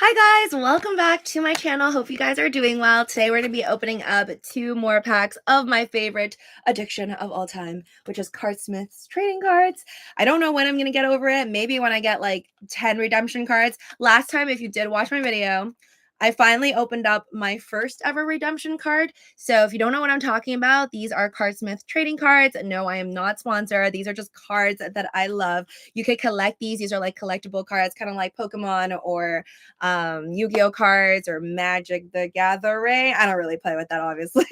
Hi guys, welcome back to my channel. Hope you guys are doing well. Today we're going to be opening up 2 more packs of my favorite addiction of all time, which is Cardsmiths trading cards. I don't know when I'm going to get over it. Maybe when I get like 10 redemption cards. Last time, if you did watch my video, I finally opened up my first ever redemption card. So if you don't know what I'm talking about, these are Cardsmith trading cards. No, I am not sponsored. These are just cards that I love. You could collect these. These are like collectible cards, kind of like Pokemon or Yu-Gi-Oh cards or Magic the Gathering. I don't really play with that, obviously,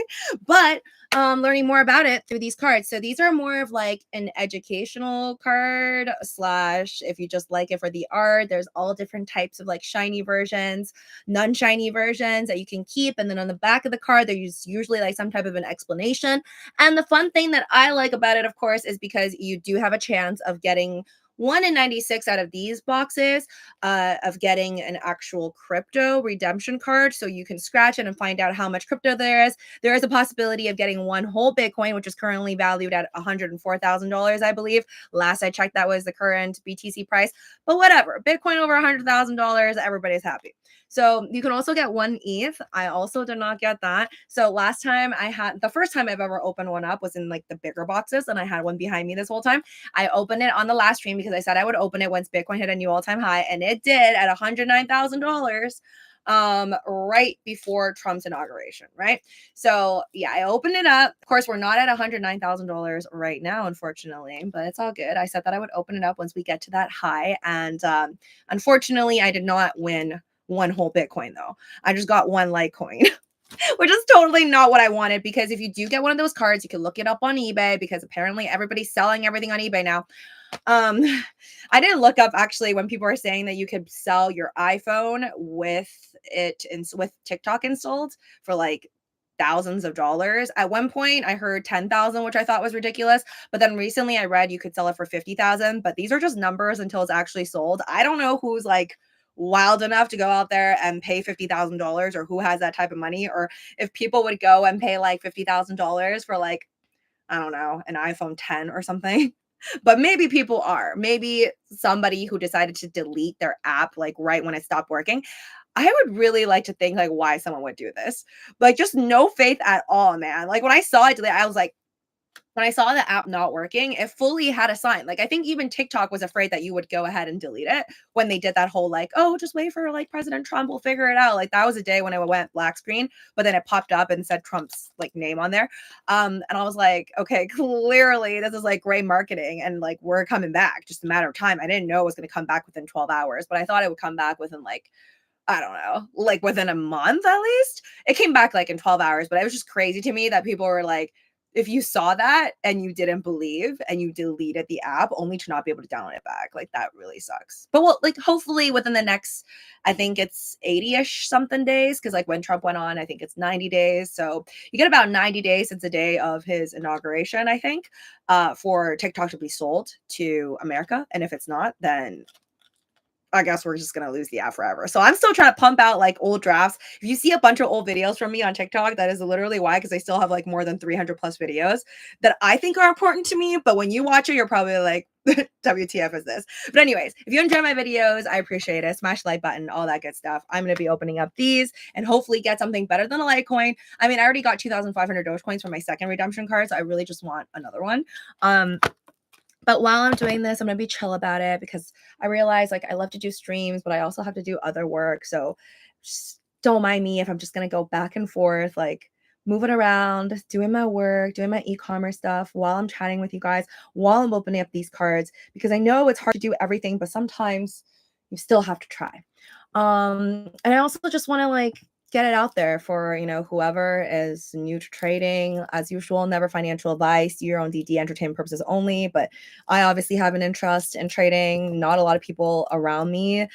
but learning more about it through these cards. So these are more of like an educational card slash if you just like it for the art. There's all different types of like shiny versions, non-shiny versions that you can keep, and then on the back of the card there's usually like some type of an explanation. And the fun thing that I like about it, of course, is because you do have a chance of getting 1 in 96 out of these boxes of getting an actual crypto redemption card. So you can scratch it and find out how much crypto there is. There is a possibility of getting 1 whole Bitcoin, which is currently valued at $104,000, I believe. Last I checked, that was the current BTC price. But whatever, Bitcoin over $100,000, everybody's happy. So you can also get 1 ETH. I also did not get that. So last time the first time I've ever opened one up was in like the bigger boxes, and I had one behind me this whole time. I opened it on the last stream because I said I would open it once Bitcoin hit a new all-time high, and it did at $109,000 right before Trump's inauguration, right? So yeah, I opened it up. Of course, we're not at $109,000 right now, unfortunately, but it's all good. I said that I would open it up once we get to that high, and unfortunately, I did not win 1 whole Bitcoin though. I just got 1 Litecoin. Which is totally not what I wanted, because if you do get one of those cards, you can look it up on eBay, because apparently everybody's selling everything on eBay now. I didn't look up actually when people were saying that you could sell your iPhone with TikTok installed for like thousands of dollars. At one point I heard 10,000, which I thought was ridiculous, but then recently I read you could sell it for 50,000, but these are just numbers until it's actually sold. I don't know who's like wild enough to go out there and pay $50,000, or who has that type of money, or if people would go and pay like $50,000 for like, I don't know, an iPhone 10 or something. But maybe people are. Maybe somebody who decided to delete their app like right when it stopped working. I would really like to think like why someone would do this. Like just no faith at all, man. Like when I saw it delete, I was like, when I saw the app not working, it fully had a sign. Like I think even TikTok was afraid that you would go ahead and delete it when they did that whole like, oh, just wait for like President Trump, we'll figure it out. Like that was a day when it went black screen, but then it popped up and said Trump's like name on there. And I was like, okay, clearly this is like great marketing, and like we're coming back, just a matter of time. I didn't know it was going to come back within 12 hours, but I thought it would come back within like, I don't know, like within a month at least. It came back like in 12 hours, but it was just crazy to me that people were like, if you saw that and you didn't believe and you deleted the app only to not be able to download it back, like that really sucks. But well, like hopefully within the next, I think it's 80-ish something days, because like when Trump went on, I think it's 90 days. So you get about 90 days since the day of his inauguration, I think, for TikTok to be sold to America. And if it's not, then I guess we're just gonna lose the app forever. So I'm still trying to pump out like old drafts. If you see a bunch of old videos from me on TikTok, that is literally why, because I still have like more than 300 plus videos that I think are important to me. But when you watch it, you're probably like, WTF is this? But anyways, if you enjoy my videos, I appreciate it. Smash the like button, all that good stuff. I'm gonna be opening up these and hopefully get something better than a Litecoin. I mean, I already got 2,500 Doge coins for my second redemption card, so I really just want another one. But while I'm doing this, I'm going to be chill about it, because I realize like I love to do streams, but I also have to do other work. So just don't mind me if I'm just going to go back and forth, like moving around, doing my work, doing my e-commerce stuff while I'm chatting with you guys, while I'm opening up these cards, because I know it's hard to do everything, but sometimes you still have to try. And I also just want to like get it out there for, you know, whoever is new to trading. As usual, never financial advice, your own DD entertainment purposes only, but I obviously have an interest in trading. Not a lot of people around me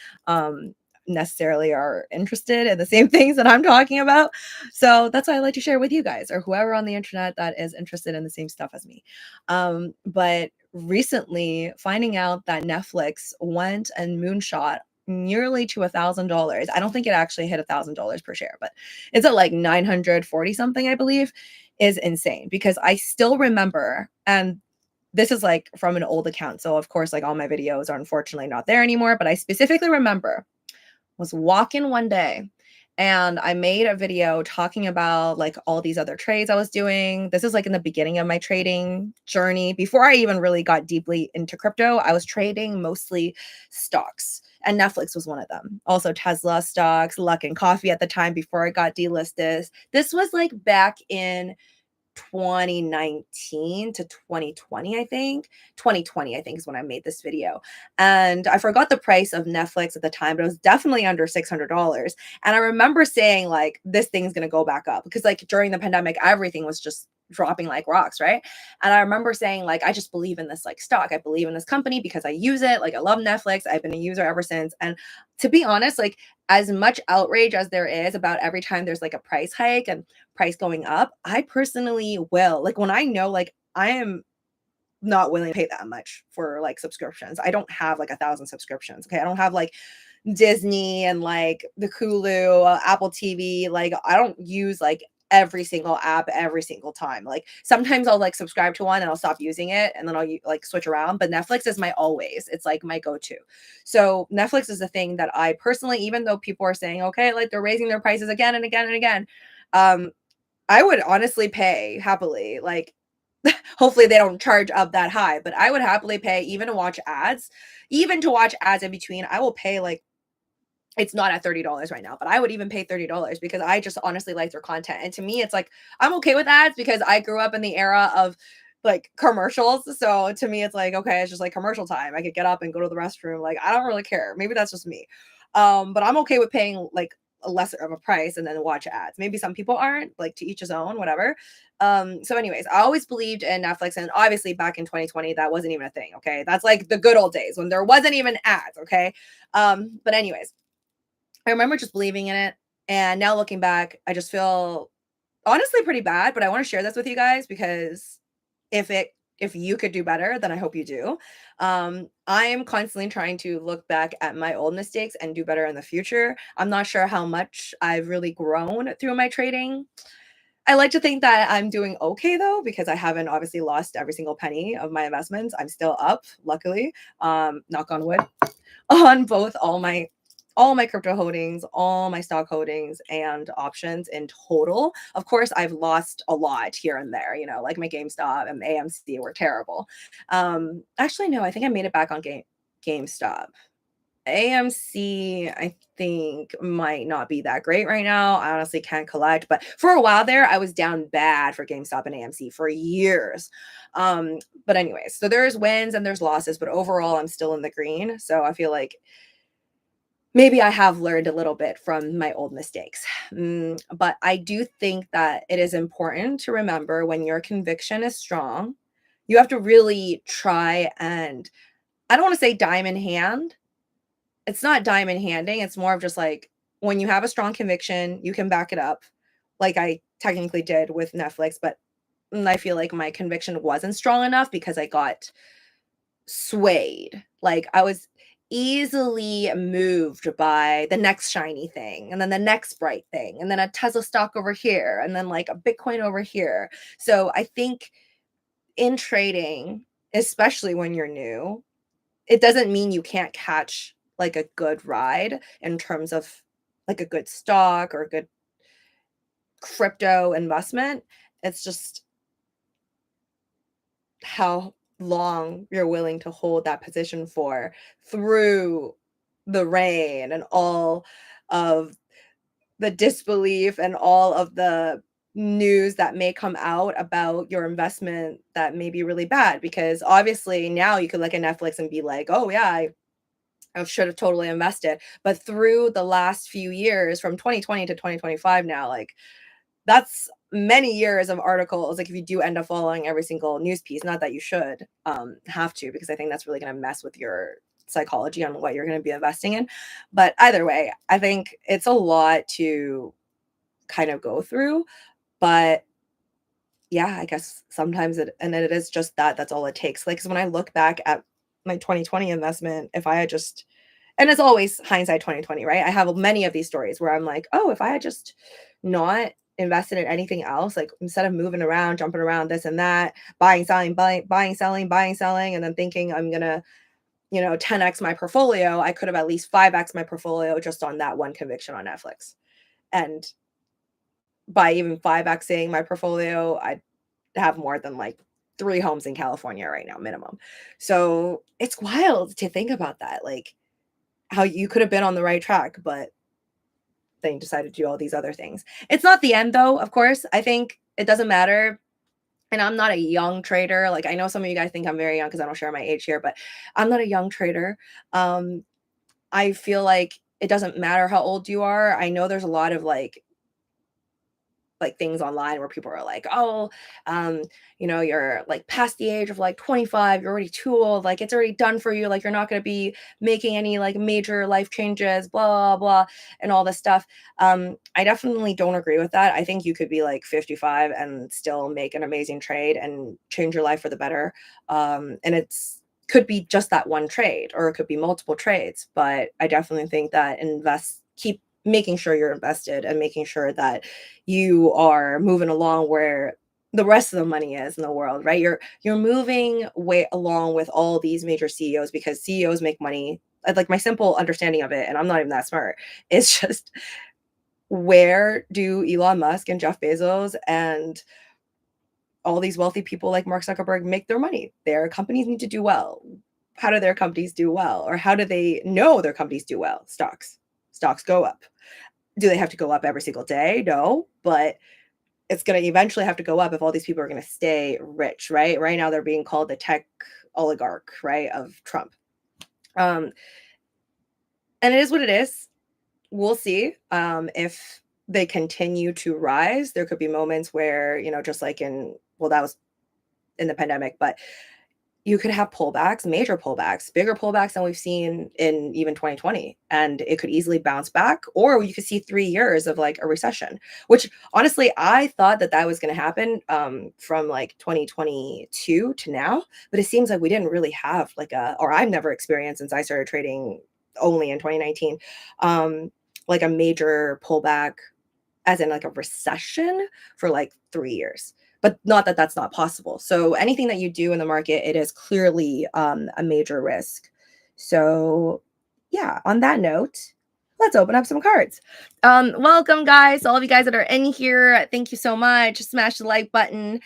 necessarily are interested in the same things that I'm talking about. So that's why I like to share with you guys, or whoever on the internet that is interested in the same stuff as me. But recently finding out that Netflix went and moonshot nearly to $1,000. I don't think it actually hit $1,000 per share, but it's at like 940 something, I believe, is insane, because I still remember, and this is like from an old account. So of course, like all my videos are unfortunately not there anymore, but I specifically remember was walking one day and I made a video talking about like all these other trades I was doing. This is like in the beginning of my trading journey. Before I even really got deeply into crypto, I was trading mostly stocks. And Netflix was one of them. Also Tesla stocks, Luck and Coffee at the time before I got delisted. This was like back in 2019 to 2020, I think. 2020, I think, is when I made this video. And I forgot the price of Netflix at the time, but it was definitely under $600. And I remember saying, like, this thing's going to go back up because, like, during the pandemic, everything was just dropping like rocks, right? And I remember saying, like, I just believe in this, like, stock. I believe in this company because I use it. Like, I love Netflix. I've been a user ever since. And to be honest, like, as much outrage as there is about every time there's like a price hike and price going up, I personally will. Like when I know like I am not willing to pay that much for like subscriptions. I don't have like 1,000 subscriptions. Okay. I don't have like Disney and like the Hulu, Apple TV. Like I don't use like every single app every single time. Like sometimes I'll like subscribe to one and I'll stop using it and then I'll like switch around. But Netflix is my always. It's like my go-to. So Netflix is the thing that I personally, even though people are saying, okay, like they're raising their prices again and again and again, um, I would honestly pay happily. Like hopefully they don't charge up that high, but I would happily pay even to watch ads, even to watch ads in between. I will pay like it's not at $30 right now, but I would even pay $30 because I just honestly like their content. And to me, it's like I'm okay with ads because I grew up in the era of like commercials. So to me, it's like, okay, it's just like commercial time. I could get up and go to the restroom. Like I don't really care. Maybe that's just me. But I'm okay with paying like a lesser of a price and then watch ads. Maybe some people aren't, like to each his own, whatever. So anyways, I always believed in Netflix, and obviously back in 2020, that wasn't even a thing. Okay. That's like the good old days when there wasn't even ads. Okay. But anyways, I remember just believing in it, and now looking back, I just feel honestly pretty bad, but I wanna share this with you guys because if you could do better, then I hope you do. I am constantly trying to look back at my old mistakes and do better in the future. I'm not sure how much I've really grown through my trading. I like to think that I'm doing okay though, because I haven't obviously lost every single penny of my investments. I'm still up, luckily, knock on wood, on both all my crypto holdings, all my stock holdings and options in total. Of course, I've lost a lot here and there, you know, like my GameStop and AMC were terrible. Actually, no, I think I made it back on GameStop. AMC, I think, might not be that great right now. I honestly can't collect, but for a while there, I was down bad for GameStop and AMC for years. But anyways, so there's wins and there's losses, but overall, I'm still in the green. So I feel like maybe I have learned a little bit from my old mistakes. But I do think that it is important to remember when your conviction is strong, you have to really try and I don't want to say diamond hand. It's not diamond handing. It's more of just like when you have a strong conviction, you can back it up, like I technically did with Netflix. But I feel like my conviction wasn't strong enough because I got swayed. Like I was easily moved by the next shiny thing and then the next bright thing and then a Tesla stock over here and then like a Bitcoin over here. So I think in trading, especially when you're new, it doesn't mean you can't catch like a good ride in terms of like a good stock or a good crypto investment. It's just how long you're willing to hold that position for through the rain and all of the disbelief and all of the news that may come out about your investment that may be really bad. Because obviously now you could look at Netflix and be like, oh yeah, I should have totally invested. But through the last few years from 2020 to 2025 now, like that's many years of articles. Like if you do end up following every single news piece, not that you should have to, because I think that's really going to mess with your psychology on what you're going to be investing in. But either way, I think it's a lot to kind of go through. But yeah, I guess sometimes it is just that's all it takes. Like, 'cause when I look back at my 2020 investment, if I had just, and it's always hindsight 2020, right? I have many of these stories where I'm like, oh, if I had just not invested in anything else, like instead of moving around, jumping around this and that, buying, selling, buying, selling, buying, selling, and then thinking I'm gonna, 10x my portfolio, I could have at least 5x my portfolio just on that one conviction on Netflix. And by even 5xing my portfolio, I'd have more than like 3 homes in California right now, minimum. So it's wild to think about that, like how you could have been on the right track, but then you decided to do all these other things. It's not the end though, of course. I think it doesn't matter. And I'm not a young trader. Like I know some of you guys think I'm very young because I don't share my age here, but I'm not a young trader. Um, I feel like it doesn't matter how old you are. I know there's a lot of like things online where people are like, oh, you're like past the age of like 25, you're already too old, like it's already done for you, like you're not going to be making any like major life changes, blah, blah, and all this stuff. I definitely don't agree with that. I think you could be like 55 and still make an amazing trade and change your life for the better. And it's could be just that one trade or it could be multiple trades, but I definitely think that keep making sure you're invested and making sure that you are moving along where the rest of the money is in the world, right? You're moving way along with all these major CEOs because CEOs make money. Like my simple understanding of it, and I'm not even that smart, is just where do Elon Musk and Jeff Bezos and all these wealthy people like Mark Zuckerberg make their money? Their companies need to do well. How do their companies do well? Or how do they know their companies do well? Stocks. Stocks go up. Do they have to go up every single day? No, but it's going to eventually have to go up if all these people are going to stay rich, right? Right now they're being called the tech oligarch, right, of Trump. And it is what it is. We'll see if they continue to rise. There could be moments where, just like that was in the pandemic, but you could have pullbacks, major pullbacks, bigger pullbacks than we've seen in even 2020. And it could easily bounce back, or you could see 3 years of like a recession, which honestly, I thought that was going to happen from like 2022 to now. But it seems like we didn't really have or I've never experienced since I started trading only in 2019, like a major pullback, as in like a recession for like 3 years. But not that that's not possible. So anything that you do in the market, it is clearly a major risk. So yeah, on that note, let's open up some cards. Welcome guys, all of you guys that are in here. Thank you so much. Smash the like button.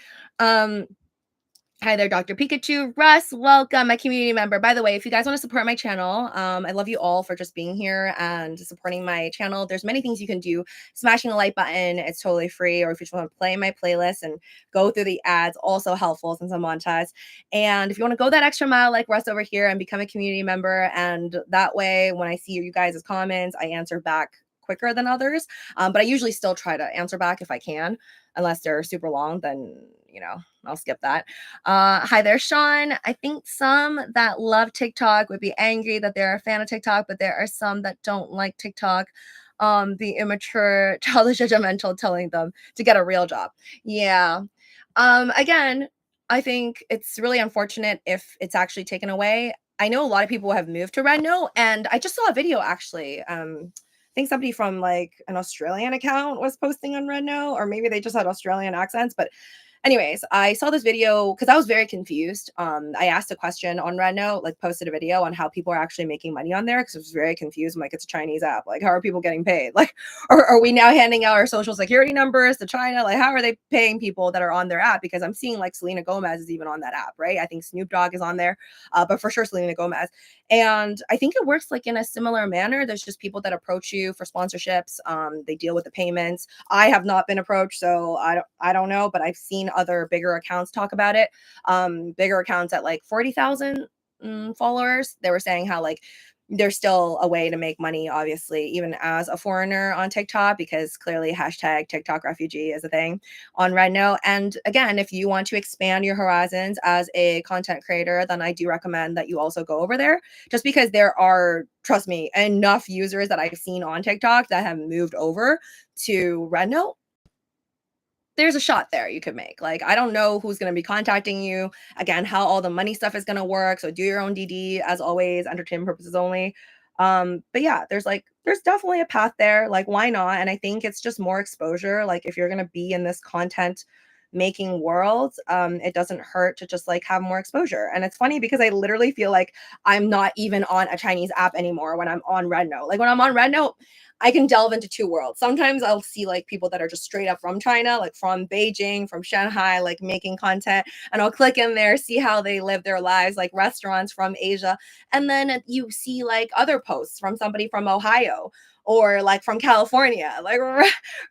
Hi there, Dr. Pikachu. Russ, welcome, my community member. By the way, if you guys want to support my channel, I love you all for just being here and supporting my channel. There's many things you can do. Smashing the like button, it's totally free. Or if you just want to play my playlist and go through the ads, also helpful since I'm monetized. And if you want to go that extra mile like Russ over here and become a community member, and that way when I see you guys' comments, I answer back quicker than others. But I usually still try to answer back if I can, unless they're super long, then I'll skip that. Hi there, Sean. I think some that love TikTok would be angry that they're a fan of TikTok, but there are some that don't like TikTok. The immature, childish, judgmental, telling them to get a real job. Yeah. Again, I think it's really unfortunate if it's actually taken away. I know a lot of people have moved to Redno, and I just saw a video actually. I think somebody from like an Australian account was posting on Redno, or maybe they just had Australian accents, but anyways, I saw this video because I was very confused. I asked a question on Redno, like posted a video on how people are actually making money on there because I was very confused. I'm like, it's a Chinese app. Like, how are people getting paid? Like, are we now handing out our social security numbers to China? Like, how are they paying people that are on their app? Because I'm seeing like Selena Gomez is even on that app, right? I think Snoop Dogg is on there, but for sure Selena Gomez. And I think it works like in a similar manner. There's just people that approach you for sponsorships. They deal with the payments. I have not been approached, so I don't know, but I've seen other bigger accounts talk about it. Bigger accounts at like 40,000 followers. They were saying how like there's still a way to make money, obviously, even as a foreigner on TikTok, because clearly hashtag TikTok refugee is a thing on Redno. And again, if you want to expand your horizons as a content creator, then I do recommend that you also go over there, just because there are, trust me, enough users that I've seen on TikTok that have moved over to Redno. There's a shot there you could make. Like, I don't know who's going to be contacting you. Again, how all the money stuff is going to work. So do your own DD, as always, entertainment purposes only. But yeah, there's definitely a path there. Like, why not? And I think it's just more exposure. Like, if you're going to be in this content making worlds, it doesn't hurt to just like have more exposure. And it's funny because I literally feel like I'm not even on a Chinese app anymore when I'm on RedNote. Like when I'm on RedNote, I can delve into two worlds. Sometimes I'll see like people that are just straight up from China, like from Beijing, from Shanghai, like making content, and I'll click in there, see how they live their lives, like restaurants from Asia. And then you see like other posts from somebody from Ohio or like from California, like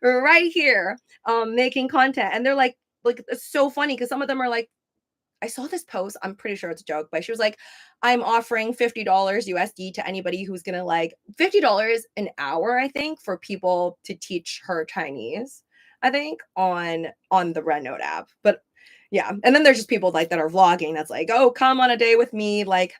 right here, making content. And they're like it's so funny because some of them are like, I saw this post. I'm pretty sure it's a joke, but she was like, I'm offering $50 USD to anybody who's gonna like $50 an hour, I think, for people to teach her Chinese, I think, on the RedNote app. But yeah, and then there's just people like that are vlogging that's like, oh, come on a day with me, like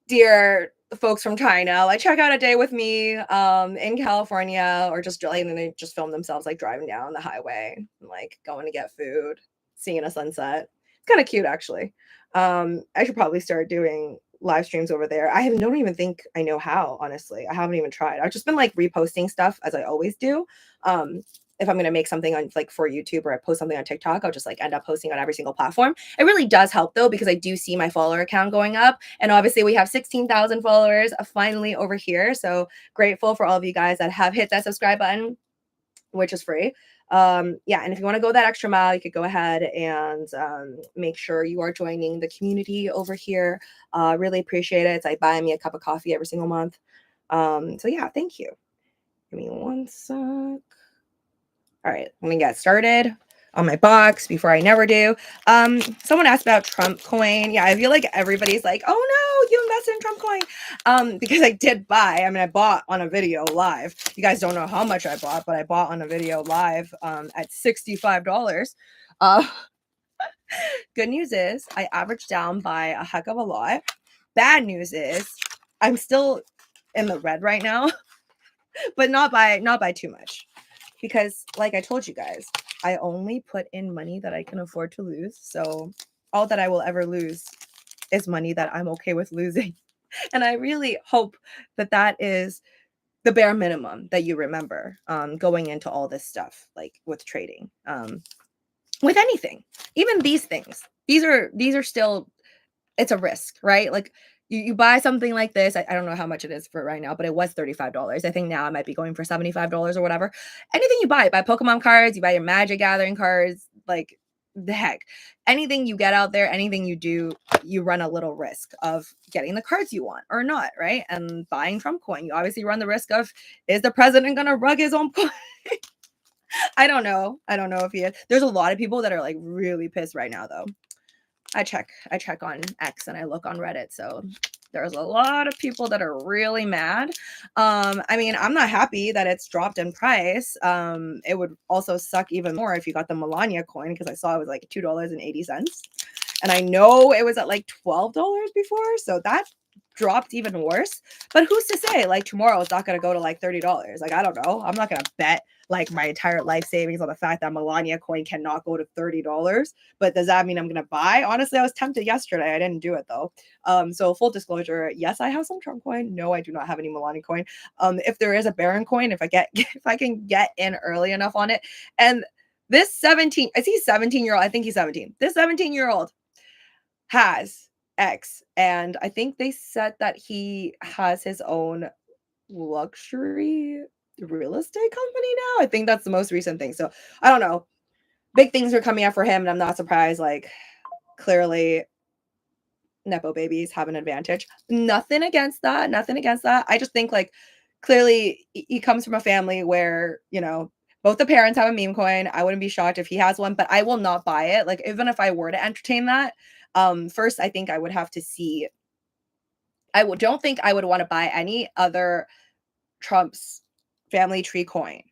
dear folks from China, like check out a day with me in California, or just like, and they just film themselves like driving down the highway and like going to get food, seeing a sunset. It's kind of cute actually. I should probably start doing live streams over there. Don't even think I know how, honestly. I haven't even tried. I've just been like reposting stuff as I always do. If I'm going to make something on like for YouTube or I post something on TikTok, I'll just like end up posting on every single platform. It really does help though, because I do see my follower count going up. And obviously we have 16,000 followers finally over here. So grateful for all of you guys that have hit that subscribe button, which is free. Yeah, and if you want to go that extra mile, you could go ahead and make sure you are joining the community over here. Really appreciate it. It's like buying me a cup of coffee every single month. So yeah, thank you. Give me one sec. All right, let me get started on my box before I never do. Someone asked about Trump coin. Yeah, I feel like everybody's like, oh no, you invested in Trump coin. Because I did buy. I mean, I bought on a video live. You guys don't know how much I bought, but I bought on a video live at $65. Good news is I averaged down by a heck of a lot. Bad news is I'm still in the red right now, but not by too much. Because like I told you guys, I only put in money that I can afford to lose. So all that I will ever lose is money that I'm okay with losing. And I really hope that that is the bare minimum that you remember going into all this stuff, like with trading, with anything, even these things. These are still, it's a risk, right? Like you buy something like this. I don't know how much it is for right now, but it was $35. I think now it might be going for $75 or whatever. Anything you buy Pokemon cards, you buy your Magic Gathering cards, like the heck, anything you get out there, anything you do, you run a little risk of getting the cards you want or not, right? And buying Trump coin, you obviously run the risk of, is the president gonna rug his own coin? I don't know if he is. There's a lot of people that are like really pissed right now though. I check on X and I look on Reddit. So there's a lot of people that are really mad. I mean, I'm not happy that it's dropped in price. It would also suck even more if you got the Melania coin, because I saw it was like $2.80. And I know it was at like $12 before. So that dropped even worse. But who's to say like tomorrow it's not going to go to like $30? Like, I don't know. I'm not going to bet like my entire life savings on the fact that Melania coin cannot go to $30. But does that mean I'm going to buy? Honestly, I was tempted yesterday. I didn't do it though. So full disclosure, yes, I have some Trump coin. No, I do not have any Melania coin. If there is a Baron coin, if I can get in early enough on it. And this 17, I see 17-year-old, I think he's 17. This 17-year-old has X, and I think they said that he has his own luxury real estate company now. I think that's the most recent thing. So I don't know. Big things are coming up for him, and I'm not surprised. Like, clearly Nepo babies have an advantage. Nothing against that. I just think like clearly he comes from a family where, you know, both the parents have a meme coin. I wouldn't be shocked if he has one, but I will not buy it. Like, even if I were to entertain that, first I think I would have to see. Don't think I would want to buy any other Trump's family tree coin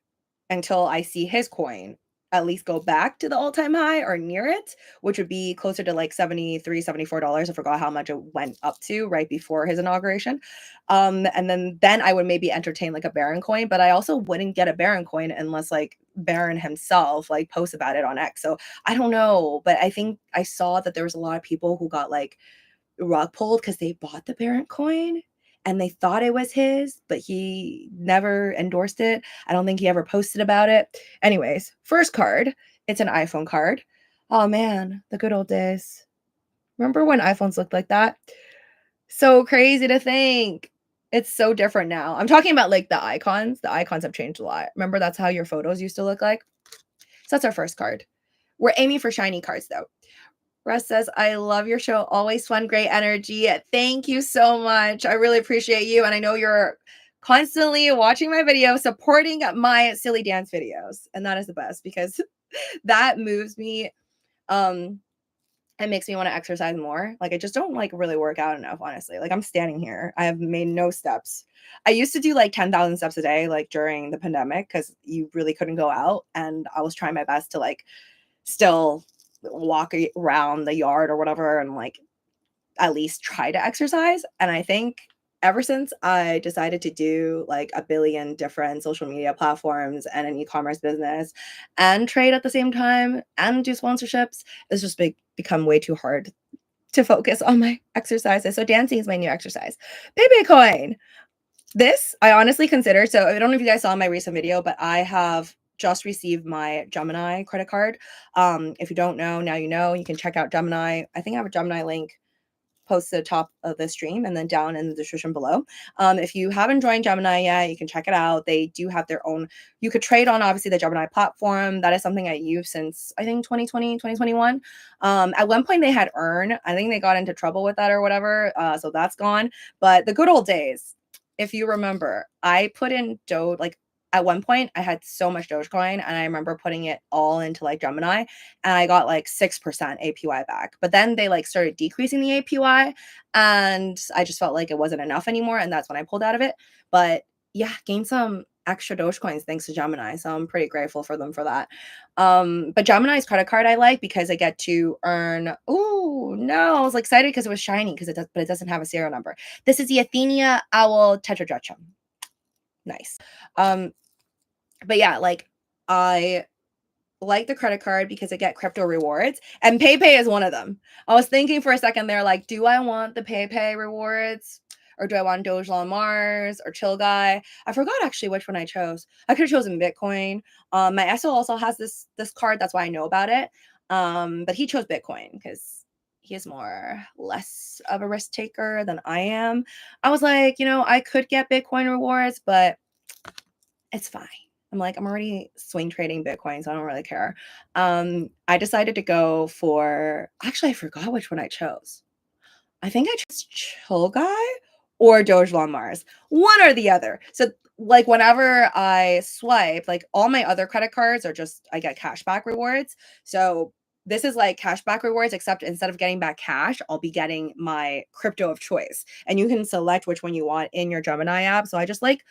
until I see his coin at least go back to the all-time high or near it, which would be closer to like $73, $74. I forgot how much it went up to right before his inauguration. And then I would maybe entertain like a Baron coin, but I also wouldn't get a Baron coin unless like Baron himself like posts about it on X. So I don't know, but I think I saw that there was a lot of people who got like rug pulled because they bought the Baron coin and they thought it was his, but he never endorsed it. I don't think he ever posted about it. Anyways, first card, it's an iPhone card. Oh man, the good old days. Remember when iPhones looked like that? So crazy to think. It's so different now. I'm talking about, like, the icons. The icons have changed a lot. Remember that's how your photos used to look like? So that's our first card. We're aiming for shiny cards, though. Russ says, "I love your show. Always fun, great energy." Thank you so much. I really appreciate you, and I know you're constantly watching my videos, supporting my silly dance videos, and that is the best because that moves me, um, it makes me wanna exercise more. Like, I just don't, like, really work out enough, honestly. Like, I'm standing here. I have made no steps. I used to do, like, 10,000 steps a day, like, during the pandemic because you really couldn't go out, and I was trying my best to, like, still walk around the yard or whatever and, like, at least try to exercise, and I think ever since I decided to do, like, a billion different social media platforms and an e-commerce business and trade at the same time and do sponsorships, it's just become way too hard to focus on my exercises, so dancing is my new exercise. Baby coin! This, I honestly consider so I don't know if you guys saw my recent video, but I have just received my Gemini credit card. If you don't know, now you know. You can check out Gemini. I think I have a Gemini link posted at the top of the stream and then down in the description below. If you haven't joined Gemini yet, you can check it out. They do have their own, you could trade on obviously the Gemini platform. That is something I use since I think 2020, 2021. At one point they had Earn. I think they got into trouble with that or whatever. So that's gone. But the good old days, if you remember, I put in Doge, like at one point I had so much Dogecoin and I remember putting it all into like Gemini and I got like 6% APY back. But then they like started decreasing the APY and I just felt like it wasn't enough anymore. And that's when I pulled out of it. But yeah, gained some extra Dogecoins thanks to Gemini. So I'm pretty grateful for them for that. But Gemini's credit card I like because I get to earn. Oh no, I was like, excited because it was shiny because it does, but it doesn't have a serial number. This is the Athenia Owl Tetradrachum. Nice. Um, but yeah, like I like the credit card because I get crypto rewards, and PayPay is one of them. I was thinking for a second there, like, do I want the PayPay rewards or do I want Doge on Mars or Chill Guy? I forgot actually which one I chose. I could have chosen Bitcoin. My SO also has this card, that's why I know about it. But he chose Bitcoin because he is more less of a risk taker than I am. I was like, I could get Bitcoin rewards, but it's fine. I'm like, I'm already swing trading Bitcoin, so I don't really care. I decided to go for actually, I forgot which one I chose. I think I chose Chill Guy or Doge Long Mars, one or the other. So, like, whenever I swipe, like, all my other credit cards are just, I get cashback rewards. So, this is like cashback rewards, except instead of getting back cash, I'll be getting my crypto of choice. And you can select which one you want in your Gemini app. So I just like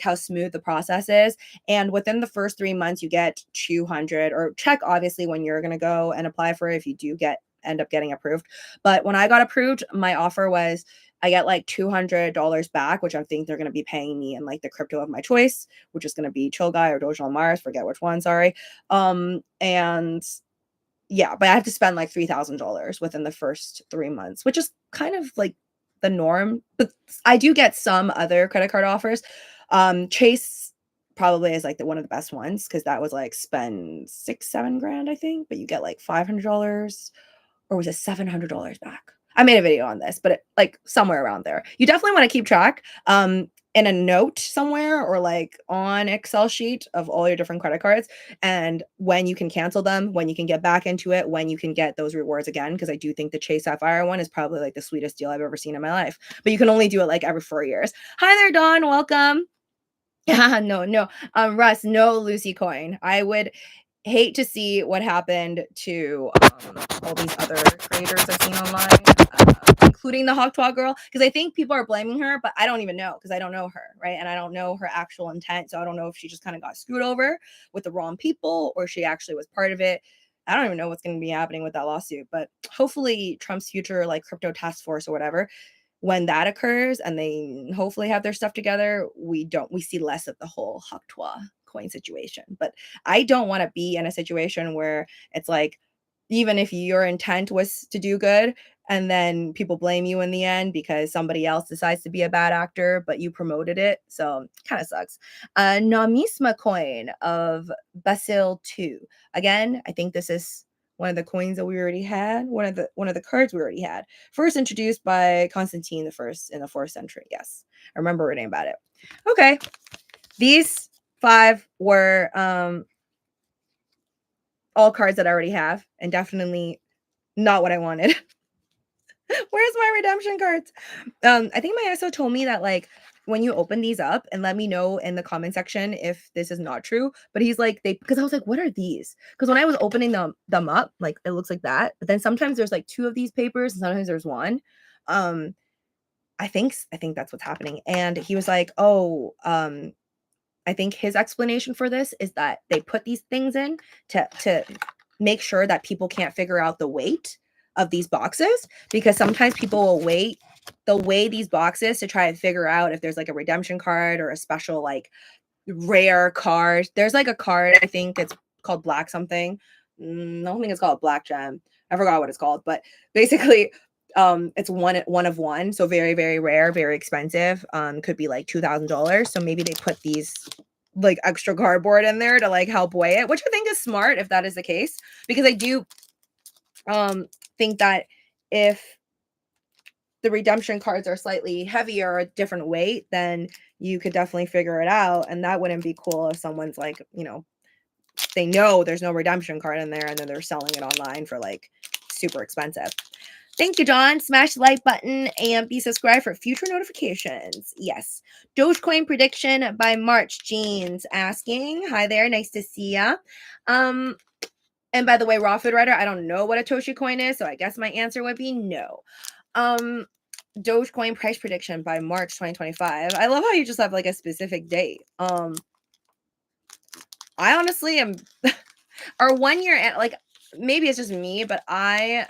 how smooth the process is. And within the first 3 months, you get 200 or check obviously when you're gonna go and apply for it if you do end up getting approved. But when I got approved, my offer was I get like $200 back, which I think they're going to be paying me in like the crypto of my choice, which is going to be Chill Guy or Doge on Mars, forget which one, sorry. And yeah, but I have to spend like $3,000 within the first 3 months, which is kind of like the norm. But I do get some other credit card offers. Chase probably is like one of the best ones because that was like spend 6-7 grand, I think, but you get like $500 or was it $700 back? I made a video on this, but like somewhere around there. You definitely want to keep track in a note somewhere or like on Excel sheet of all your different credit cards and when you can cancel them, when you can get back into it, when you can get those rewards again. Because I do think the Chase Sapphire one is probably like the sweetest deal I've ever seen in my life. But you can only do it like every 4 years. Hi there, Dawn. Welcome. Yeah, no. Russ, no Lucy coin. I would hate to see what happened to all these other creators I've seen online, including the Hawk Twa girl, because I think people are blaming her, but I don't even know because I don't know her, right? And I don't know her actual intent, so I don't know if she just kind of got screwed over with the wrong people or she actually was part of it. I don't even know what's going to be happening with that lawsuit, but hopefully Trump's future like crypto task force or whatever, when that occurs and they hopefully have their stuff together, we see less of the whole Hawk Twa coin situation. But I don't want to be in a situation where it's like, even if your intent was to do good and then people blame you in the end because somebody else decides to be a bad actor, but you promoted it. So kind of sucks. Namisma coin of Basil 2. Again, I think this is one of the coins that we already had, one of the cards we already had. First introduced by Constantine the First in the 4th century. Yes, I remember reading about it. Okay, these 5 were all cards that I already have, and definitely not what I wanted. Where's my redemption cards? I think my ISO told me that like when you open these up, and let me know in the comment section if this is not true. But he's like, because I was like, what are these? Because when I was opening them up, like it looks like that. But then sometimes there's like 2 of these papers, and sometimes there's 1. I think that's what's happening. And he was like, oh, I think his explanation for this is that they put these things in to make sure that people can't figure out the weight of these boxes, because sometimes people will they'll weigh these boxes to try and figure out if there's like a redemption card or a special like rare card. There's like a card, I think it's called Black something. I don't think it's called Black Gem. I forgot what it's called, but basically it's one of one, so very, very rare, very expensive. Could be like $2,000. So maybe they put these like extra cardboard in there to like help weigh it, which I think is smart if that is the case, because I do think that if the redemption cards are slightly heavier or a different weight, then you could definitely figure it out. And that wouldn't be cool if someone's like, they know there's no redemption card in there and then they're selling it online for like super expensive. Thank you, John. Smash the like button and be subscribed for future notifications. Yes. Dogecoin prediction by March. Jeans asking. Hi there. Nice to see ya. And by the way, Raw Food Writer, I don't know what a Toshi coin is, so I guess my answer would be no. Dogecoin price prediction by March 2025. I love how you just have like a specific date. I honestly am or 1 year, like maybe it's just me, but I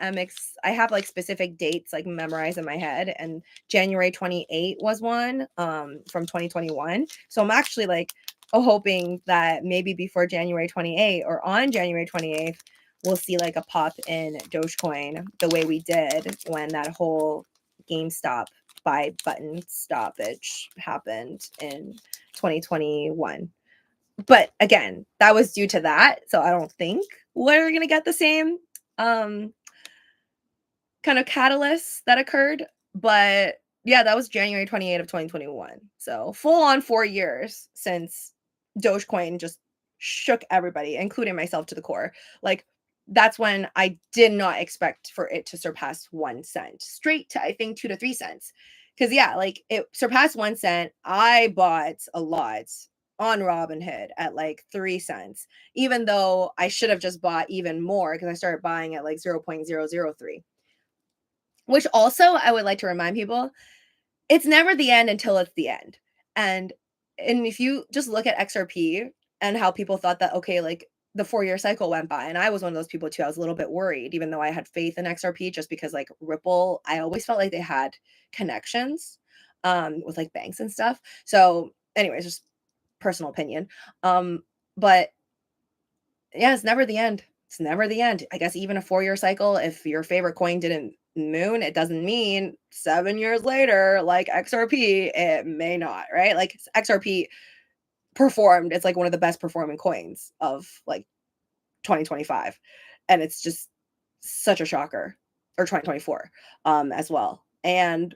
have like specific dates like memorized in my head, and January 28 was one from 2021. So I'm actually like hoping that maybe before January 28 or on January 28th we'll see like a pop in Dogecoin the way we did when that whole GameStop buy button stoppage happened in 2021. But again, that was due to that, so I don't think we're gonna get the same kind of catalyst that occurred. But yeah, that was January 28 of 2021. So full on 4 years since Dogecoin just shook everybody, including myself, to the core. Like that's when I did not expect for it to surpass 1 cent, straight to I think 2 to 3 cents. Because yeah, like it surpassed 1 cent. I bought a lot on Robinhood at like 3 cents, even though I should have just bought even more because I started buying at like 0.003. Which also I would like to remind people, it's never the end until it's the end. And if you just look at XRP and how people thought that, okay, like the 4-year cycle went by, and I was one of those people too. I was a little bit worried, even though I had faith in XRP, just because like Ripple, I always felt like they had connections with like banks and stuff. So anyways, just personal opinion. But yeah, it's never the end. It's never the end. I guess even a 4-year cycle, if your favorite coin didn't moon, it doesn't mean 7 years later, like XRP, it may not, right? Like XRP performed, it's like one of the best performing coins of like 2025. And it's just such a shocker. Or 2024 as well. And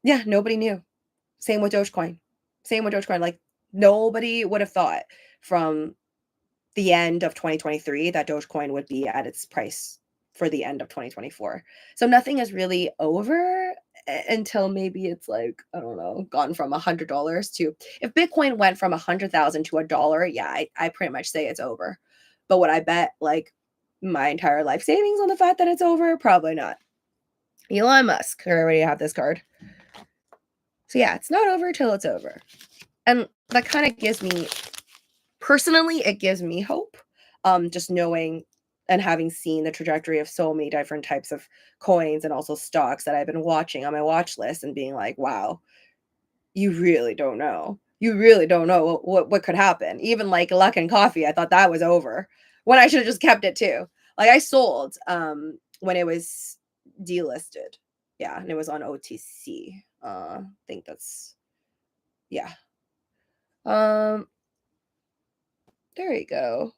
yeah, nobody knew. Same with Dogecoin. Same with Dogecoin. Like nobody would have thought from the end of 2023 that Dogecoin would be at its price for the end of 2024. So nothing is really over until maybe it's like, I don't know, gone from $100 to, if Bitcoin went from 100,000 to $1, yeah, I pretty much say it's over. But would I bet like my entire life savings on the fact that it's over? Probably not. Elon Musk, I already have this card. So yeah, it's not over till it's over. And that kind of gives me, personally, it gives me hope. Just knowing and having seen the trajectory of so many different types of coins and also stocks that I've been watching on my watch list and being like, wow, you really don't know. You really don't know what could happen. Even like Luckin Coffee, I thought that was over when I should have just kept it too. Like I sold when it was delisted. Yeah, and it was on OTC. I think that's, yeah. There you go.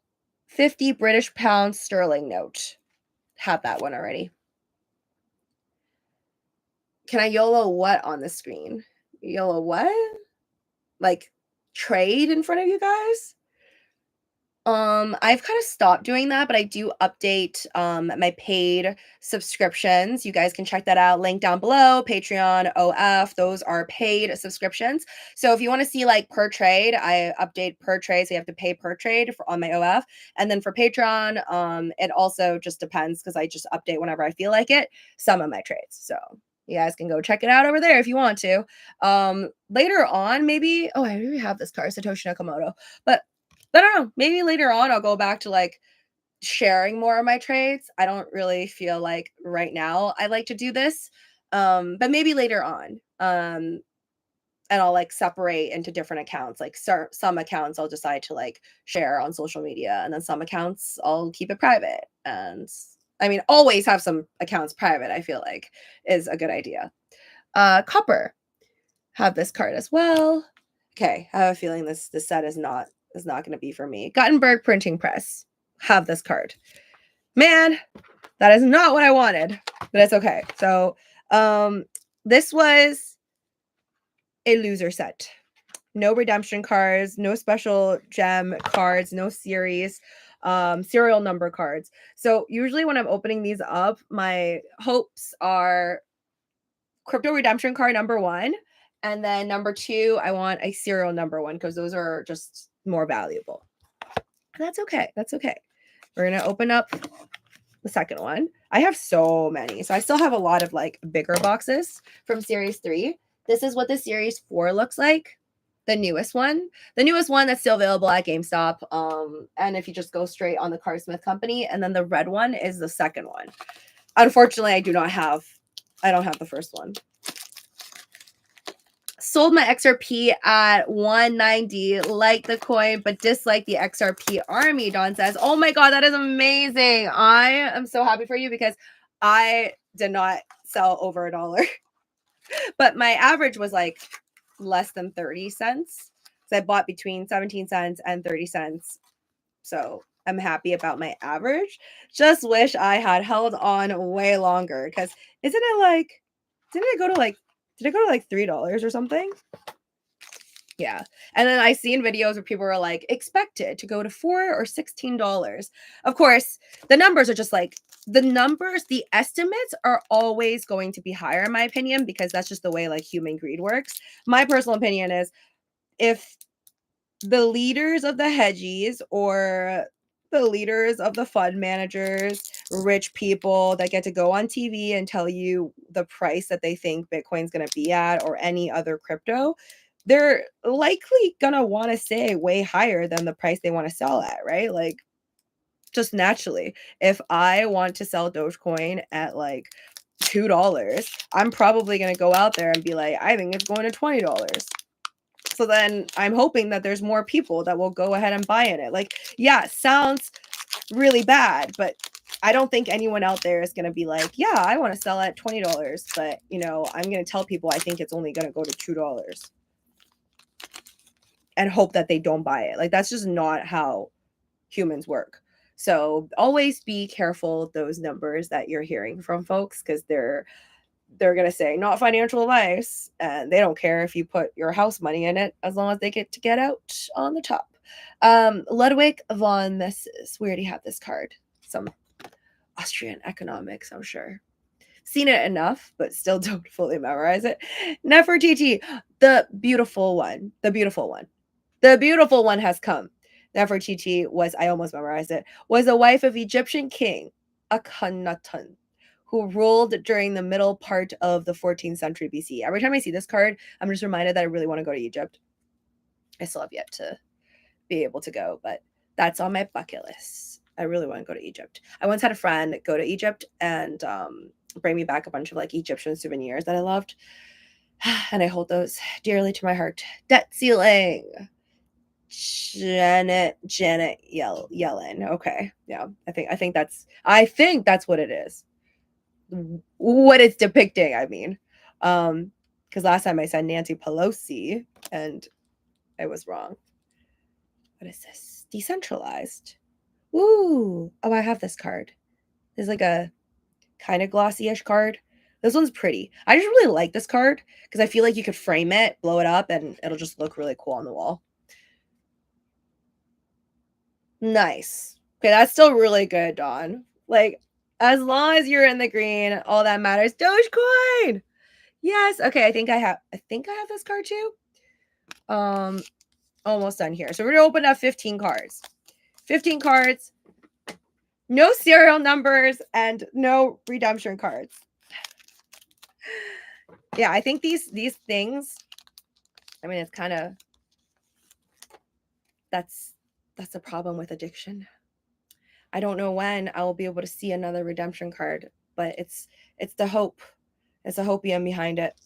50 British pound sterling note. Have that one already. Can I YOLO what on the screen? YOLO what? Like trade in front of you guys? I've kind of stopped doing that, but I do update my paid subscriptions. You guys can check that out. Link down below. Patreon, OF, those are paid subscriptions. So if you want to see like per trade, I update per trade. So you have to pay per trade on my OF. And then for Patreon, it also just depends because I just update whenever I feel like it, some of my trades. So you guys can go check it out over there if you want to. Later on, maybe, oh, I already have this card, Satoshi Nakamoto, but I don't know. Maybe later on I'll go back to like sharing more of my trades. I don't really feel like right now I like to do this. But maybe later on. And I'll like separate into different accounts. Like some accounts I'll decide to like share on social media, and then some accounts I'll keep it private. And I mean, always have some accounts private, I feel like is a good idea. Copper. Have this card as well. Okay, I have a feeling this set is not going to be for me. Gutenberg Printing Press. Have this card. Man, that is not what I wanted, but it's okay. So, this was a loser set. No redemption cards, no special gem cards, no series, serial number cards. So usually when I'm opening these up, my hopes are crypto redemption card number 1. And then number 2, I want a serial number 1 because those are just more valuable. That's okay. That's okay. We're going to open up the second one. I have so many. So I still have a lot of like bigger boxes from series 3. This is what the series 4 looks like. The newest one. The newest one that's still available at GameStop. And if you just go straight on the Cardsmith company. And then the red one is the second one. Unfortunately, I don't have the first one. Sold my XRP at 190, like the coin, but dislike the XRP army, Don says. Oh my God, that is amazing. I am so happy for you because I did not sell over $1. But my average was like less than 30 cents. So I bought between 17 cents and 30 cents. So I'm happy about my average. Just wish I had held on way longer because did it go to like $3 or something? Yeah. And then I seen videos where people were like expected to go to $4 or $16. Of course, the numbers are just like the estimates are always going to be higher in my opinion because that's just the way like human greed works. My personal opinion is if the leaders of the hedgies or the leaders of the fund managers, rich people that get to go on TV and tell you the price that they think Bitcoin's going to be at or any other crypto, they're likely going to want to say way higher than the price they want to sell at, right? Like just naturally, if I want to sell Dogecoin at like $2, I'm probably going to go out there and be like, I think it's going to $20. So then I'm hoping that there's more people that will go ahead and buy in it. Like, yeah, sounds really bad, but I don't think anyone out there is going to be like, yeah, I want to sell at $20, but you know, I'm going to tell people I think it's only going to go to $2 and hope that they don't buy it. Like, that's just not how humans work. So always be careful of those numbers that you're hearing from folks because they're going to say not financial advice and they don't care if you put your house money in it as long as they get to get out on the top. Ludwig von Mises. We already have this card. Some Austrian economics, I'm sure. Seen it enough, but still don't fully memorize it. Nefertiti, the beautiful one. The beautiful one. The beautiful one has come. Nefertiti was, I almost memorized it, was the wife of Egyptian king Akhenaten, who ruled during the middle part of the 14th century BC. Every time I see this card, I'm just reminded that I really want to go to Egypt. I still have yet to be able to go, but that's on my bucket list. I really want to go to Egypt. I once had a friend go to Egypt and bring me back a bunch of like Egyptian souvenirs that I loved. And I hold those dearly to my heart. Debt ceiling. Janet Yellen. Okay. Yeah. I think that's what it is. What it's depicting, I mean. Because last time I said Nancy Pelosi and I was wrong. What is this? Decentralized. Ooh. Oh, I have this card. There's like a kind of glossy-ish card. This one's pretty. I just really like this card because I feel like you could frame it, blow it up, and it'll just look really cool on the wall. Nice. Okay, that's still really good, Dawn. Like, as long as you're in the green, all that matters. Dogecoin! Yes. Okay, I think I have this card too. Almost done here. So we're gonna open up 15 cards. 15 cards, no serial numbers, and no redemption cards. Yeah, I think these things, I mean, it's kind of that's a problem with addiction. I don't know when I will be able to see another redemption card, but it's the hope. It's a hopium behind it.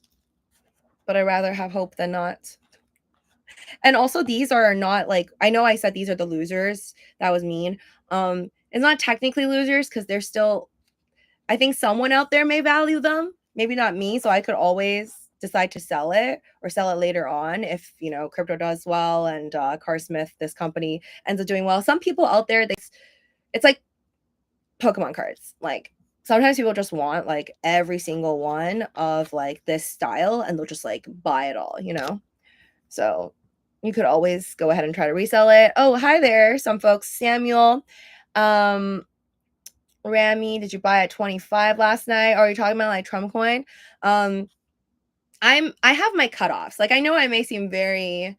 But I'd rather have hope than not. And also these are not like, I know I said these are the losers. That was mean. It's not technically losers because they're still, I think someone out there may value them, maybe not me. So I could always decide to sell it or sell it later on if, you know, crypto does well and Cardsmith, this company, ends up doing well. Some people out there, it's like Pokemon cards. Like sometimes people just want like every single one of like this style and they'll just like buy it all, you know? So you could always go ahead and try to resell it. Oh, hi there, some folks. Samuel. Rami, did you buy at 25 last night? Are you talking about like Trump coin? I have my cutoffs. Like I know I may seem very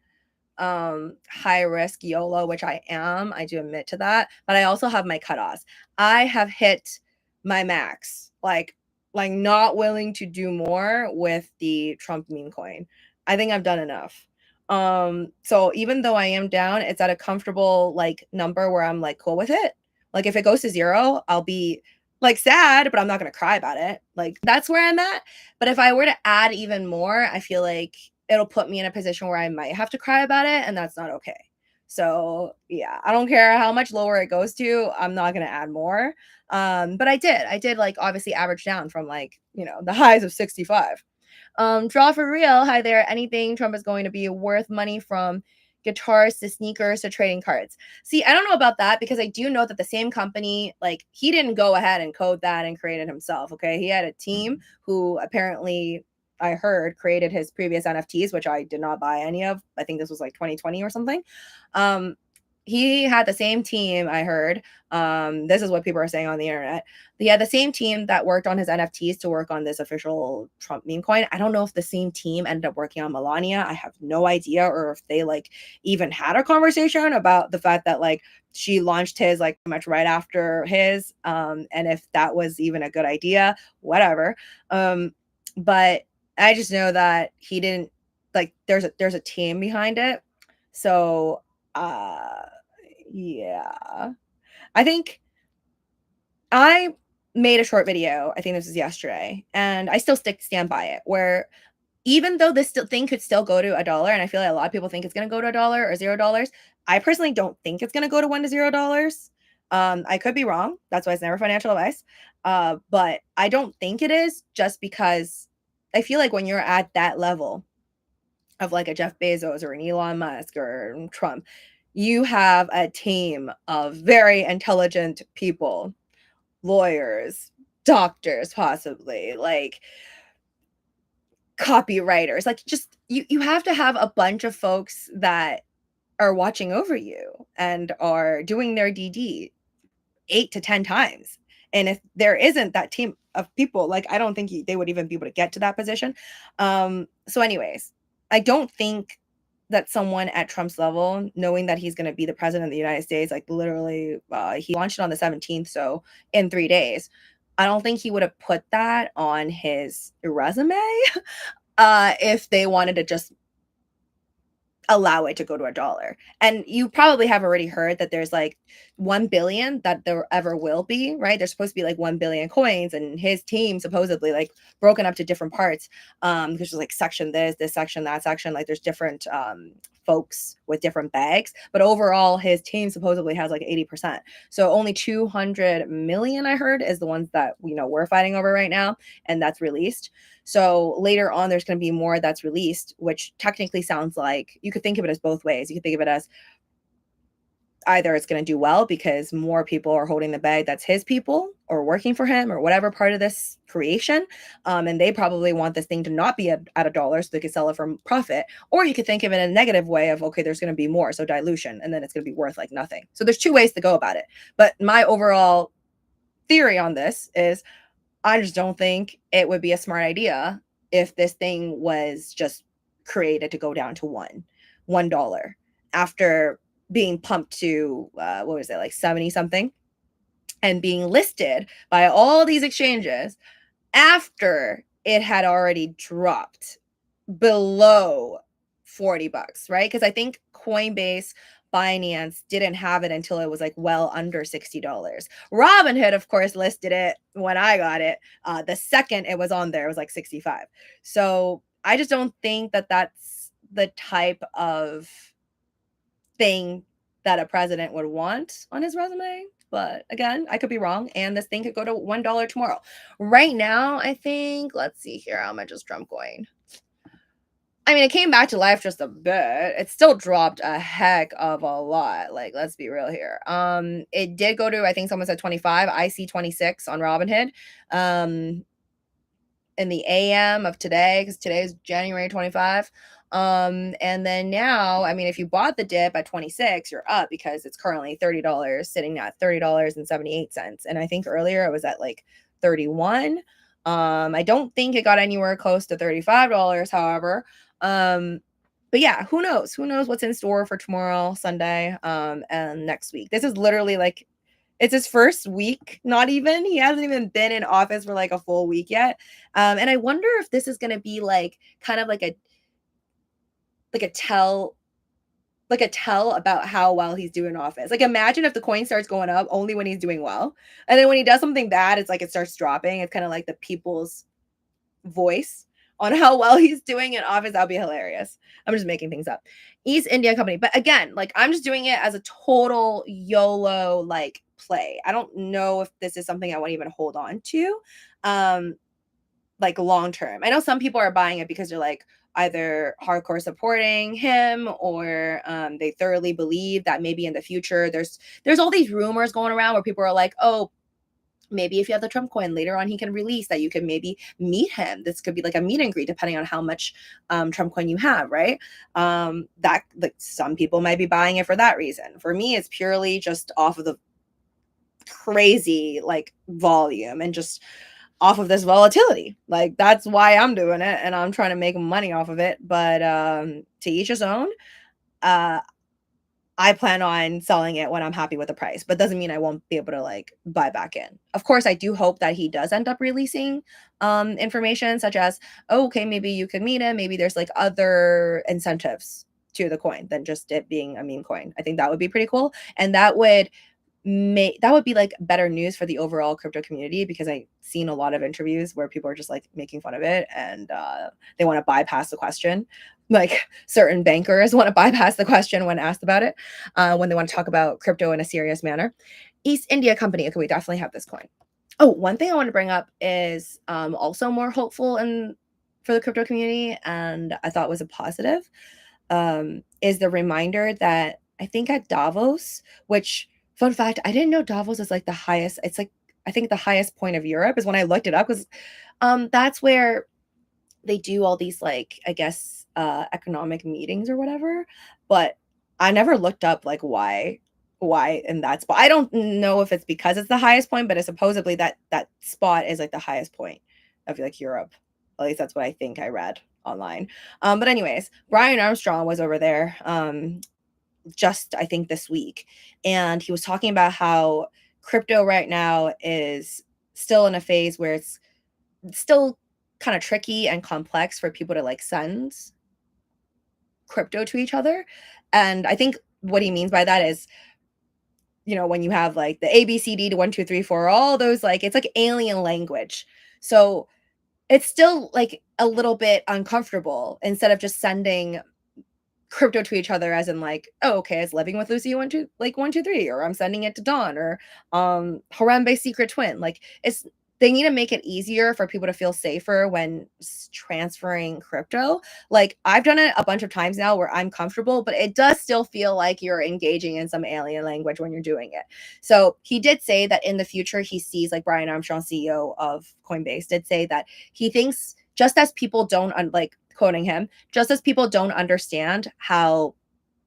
high risk YOLO, which I am. I do admit to that, but I also have my cutoffs. I have hit my max. Like not willing to do more with the Trump meme coin. I think I've done enough. So even though I am down, it's at a comfortable like number where I'm like cool with it. Like if it goes to 0, I'll be like sad, but I'm not going to cry about it. Like that's where I'm at. But if I were to add even more, I feel like it'll put me in a position where I might have to cry about it, and that's not okay. So yeah, I don't care how much lower it goes to. I'm not going to add more. But I did like obviously average down from like, you know, the highs of 65. Draw for real. Hi there. Anything Trump is going to be worth money from guitars to sneakers to trading cards. See, I don't know about that because I do know that the same company, like he didn't go ahead and code that and create it himself. Okay. He had a team who apparently I heard created his previous NFTs, which I did not buy any of. I think this was like 2020 or something. He had the same team, I heard. This is what people are saying on the internet. He had the same team that worked on his NFTs to work on this official Trump meme coin. I don't know if the same team ended up working on Melania. I have no idea, or if they like even had a conversation about the fact that like she launched his like much right after his, and if that was even a good idea, whatever. But I just know that he didn't like. There's a team behind it, so yeah. I think I made a short video, I think this was yesterday, and I still stand by it, where even though this thing could still go to $1, and I feel like a lot of people think it's gonna go to $1 or $0, I personally don't think it's gonna go to $1 to $0. I could be wrong. That's why it's never financial advice. But I don't think it is, just because I feel like when you're at that level of like a Jeff Bezos or an Elon Musk or Trump, you have a team of very intelligent people, lawyers, doctors, possibly, like copywriters. Like just you have to have a bunch of folks that are watching over you and are doing their DD 8 to 10 times. And if there isn't that team of people, like I don't think they would even be able to get to that position. So anyways, I don't think that someone at Trump's level, knowing that he's going to be the president of the United States, like literally, he launched it on the 17th, so in 3 days, I don't think he would have put that on his resume if they wanted to just allow it to go to $1. And you probably have already heard that there's like 1 billion that there ever will be, right? There's supposed to be like 1 billion coins, and his team supposedly like broken up to different parts. Because there's like section this section, that section, like there's different folks with different bags, but overall his team supposedly has like 80%. So only 200 million, I heard, is the ones that we're fighting over right now, and that's released. So later on, there's going to be more that's released, which technically sounds like you could think of it as both ways. You could think of it as either it's going to do well because more people are holding the bag that's his people or working for him or whatever part of this creation. And they probably want this thing to not be at $1 so they could sell it for profit. Or you could think of it in a negative way of, okay, there's going to be more, so dilution, and then it's going to be worth like nothing. So there's two ways to go about it. But my overall theory on this is I just don't think it would be a smart idea if this thing was just created to go down to $1 after being pumped to what was it, like 70 something, and being listed by all these exchanges after it had already dropped below 40 bucks, right? Because I think Coinbase, Binance didn't have it until it was like well under $60. Robinhood, of course, listed it when I got it. The second it was on there, it was like 65. So I just don't think that that's the type of thing that a president would want on his resume. But again, I could be wrong, and this thing could go to $1 tomorrow. Right now, I think, let's see here, how much is Trump going? I mean, it came back to life just a bit. It still dropped a heck of a lot. Like, let's be real here. It did go to, I think someone said 25. I see 26 on Robinhood. In the AM of today, because today is January 25. And then now, I mean, if you bought the dip at 26, you're up because it's currently $30, sitting at $30.78. And I think earlier it was at like 31. I don't think it got anywhere close to $35, however. But yeah, who knows? Who knows what's in store for tomorrow, Sunday, and next week. This is literally like, it's his first week, not even. He hasn't even been in office for like a full week yet. And I wonder if this is going to be like kind of like a tell about how well he's doing in office. Like, imagine if the coin starts going up only when he's doing well. And then when he does something bad, it's like it starts dropping. It's kind of like the people's voice on how well he's doing in office. That'll be hilarious. I'm just making things up. East India Company. But again, like, I'm just doing it as a total YOLO like play. I don't know if this is something I want to even hold on to like long term. I know some people are buying it because they're like either hardcore supporting him or they thoroughly believe that maybe in the future there's all these rumors going around where people are like, oh, maybe if you have the Trump coin later on, he can release that you can maybe meet him. This could be like a meet and greet depending on how much Trump coin you have, right? That, like, some people might be buying it for that reason. For me, it's purely just off of the crazy like volume and just off of this volatility. Like, that's why I'm doing it, and I'm trying to make money off of it. But to each his own. I plan on selling it when I'm happy with the price, but doesn't mean I won't be able to like buy back in. Of course, I do hope that he does end up releasing information such as, oh, okay, maybe you could meet him. Maybe there's like other incentives to the coin than just it being a meme coin. I think that would be pretty cool. And that would be like better news for the overall crypto community, because I've seen a lot of interviews where people are just like making fun of it and they want to bypass the question. Like, certain bankers want to bypass the question when asked about it, when they want to talk about crypto in a serious manner. East India Company. Okay, we definitely have this coin. Oh, one thing I want to bring up is also more hopeful for the crypto community, and I thought was a positive, is the reminder that I think at Davos, which, fun fact, I didn't know Davos is like the highest. It's like, I think the highest point of Europe is when I looked it up, because that's where they do all these like, I guess, economic meetings or whatever. But I never looked up like why in that spot. I don't know if it's because it's the highest point, but it's supposedly that spot is like the highest point of like Europe. At least that's what I think I read online. But anyways, Brian Armstrong was over there just, I think, this week, and he was talking about how crypto right now is still in a phase where it's still kind of tricky and complex for people to like send crypto to each other. And I think what he means by that is, you know, when you have like the ABCD to 1 2 3 4, all those, like, it's like alien language. So it's still like a little bit uncomfortable instead of just sending crypto to each other, as in like, oh, okay, it's Living with Lucy 1 2 3, or I'm sending it to Dawn, or Harambe's secret twin. Like, they need to make it easier for people to feel safer when transferring crypto. Like, I've done it a bunch of times now where I'm comfortable, but it does still feel like you're engaging in some alien language when you're doing it. So he did say that in the future he sees, like Brian Armstrong, CEO of Coinbase, did say that he thinks just as people don't like quoting him, just as people don't understand how